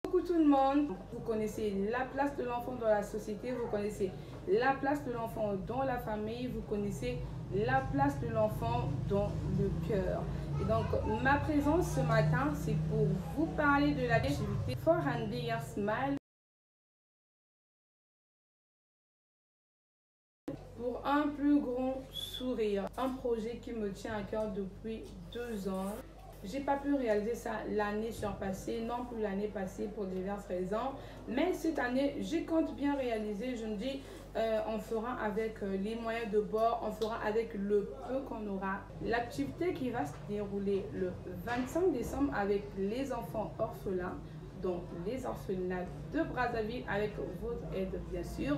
Coucou tout le monde, vous connaissez la place de l'enfant dans la société, vous connaissez la place de l'enfant dans la famille, vous connaissez la place de l'enfant dans le cœur. Et donc ma présence ce matin, c'est pour vous parler de l'activité For a Bigger Smile pour un plus grand sourire. Un projet qui me tient à cœur depuis 2 ans. J'ai pas pu réaliser ça l'année surpassée, non plus l'année passée pour diverses raisons. Mais cette année, je compte bien réaliser. Je me dis, on fera avec les moyens de bord, on fera avec le peu qu'on aura. L'activité qui va se dérouler le 25 décembre avec les enfants orphelins, donc les orphelinats de Brazzaville avec votre aide bien sûr.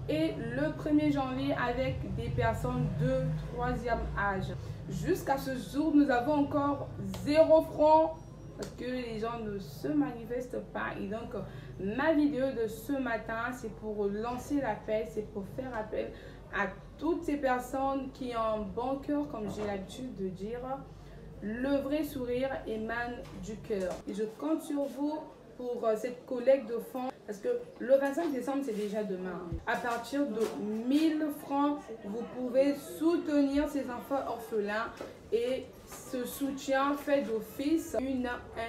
Et le 1er janvier avec des personnes de 3e âge. Jusqu'à ce jour, nous avons encore 0 francs parce que les gens ne se manifestent pas. Et donc, ma vidéo de ce matin, c'est pour lancer l'appel, c'est pour faire appel à toutes ces personnes qui ont un bon cœur, comme j'ai l'habitude de dire. Le vrai sourire émane du cœur. Et je compte sur vous pour cette collecte de fonds parce que le 25 décembre c'est déjà demain. À partir de 1000 francs, vous pouvez soutenir ces enfants orphelins et ce soutien fait d'office une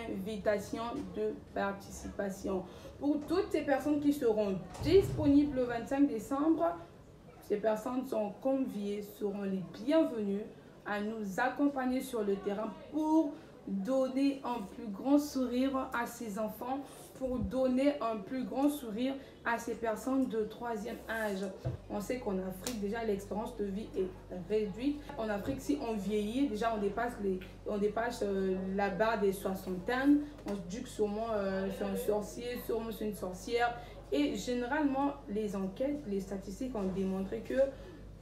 invitation de participation. Pour toutes ces personnes qui seront disponibles le 25 décembre, ces personnes sont conviées, seront les bienvenues à nous accompagner sur le terrain pour donner un plus grand sourire à ces enfants, pour donner un plus grand sourire à ces personnes de 3e âge. On sait qu'en Afrique, déjà, l'expérience de vie est réduite. En Afrique, si on vieillit, déjà, on dépasse la barre des soixantaines. On se dit que sûrement c'est un sorcier, sûrement c'est une sorcière. Et généralement, les enquêtes, les statistiques ont démontré que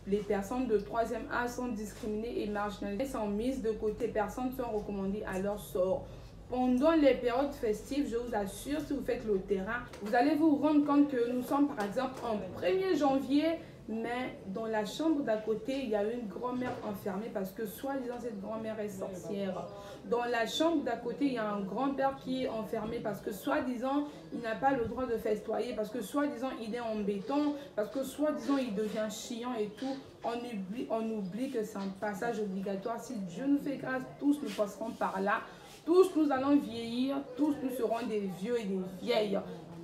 les personnes de 3e âge sont discriminées et marginalisées, sont mises de côté. Les personnes sont recommandées à leur sort. Pendant les périodes festives, je vous assure, si vous faites le terrain, vous allez vous rendre compte que nous sommes par exemple en 1er janvier, mais dans la chambre d'à côté, il y a une grand-mère enfermée parce que soi-disant cette grand-mère est sorcière. Dans la chambre d'à côté, il y a un grand-père qui est enfermé parce que soi-disant, il n'a pas le droit de festoyer, parce que soi-disant, il est en béton, parce que soi-disant, il devient chiant et tout. On oublie que c'est un passage obligatoire. Si Dieu nous fait grâce, tous nous passerons par là. Tous nous allons vieillir, tous nous serons des vieux et des vieilles.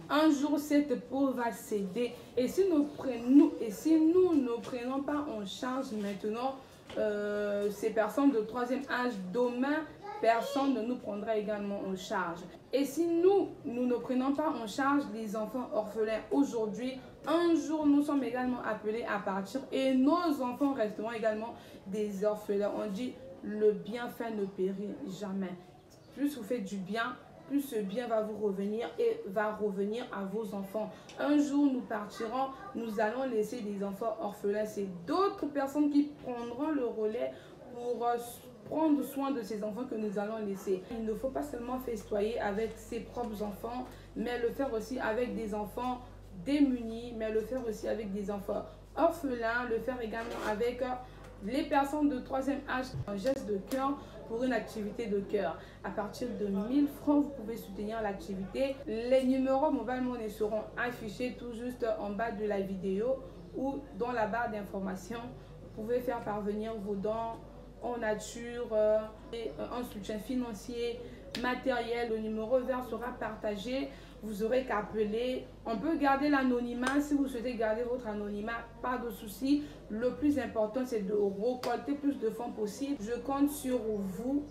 Un jour, cette peau va céder. Et si nous ne prenons pas en charge maintenant ces personnes de 3e âge, demain, personne ne nous prendra également en charge. Et si nous ne prenons pas en charge les enfants orphelins aujourd'hui, un jour, nous sommes également appelés à partir et nos enfants resteront également des orphelins. On dit, le bienfait ne périt jamais. Plus vous faites du bien, plus ce bien va vous revenir et va revenir à vos enfants. Un jour, nous partirons, nous allons laisser des enfants orphelins. C'est d'autres personnes qui prendront le relais pour prendre soin de ces enfants que nous allons laisser. Il ne faut pas seulement festoyer avec ses propres enfants, mais le faire aussi avec des enfants démunis, mais le faire aussi avec des enfants orphelins, le faire également avec les personnes de 3e âge. Un geste de cœur pour une activité de cœur. À partir de 1000 francs, vous pouvez soutenir l'activité. Les numéros Mobile Money seront affichés tout juste en bas de la vidéo ou dans la barre d'information. Vous pouvez faire parvenir vos dons en nature et un soutien financier, matériel. Le numéro vert sera partagé. Vous aurez qu'à appeler. On peut garder l'anonymat. Si vous souhaitez garder votre anonymat, pas de souci. Le plus important, c'est de récolter plus de fonds possible. Je compte sur vous.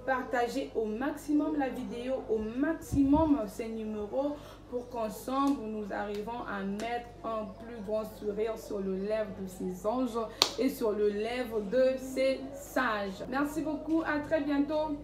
Partagez au maximum la vidéo, au maximum ces numéros pour qu'ensemble nous arrivons à mettre un plus grand sourire sur le lèvre de ces anges et sur le lèvre de ces sages. Merci beaucoup. À très bientôt.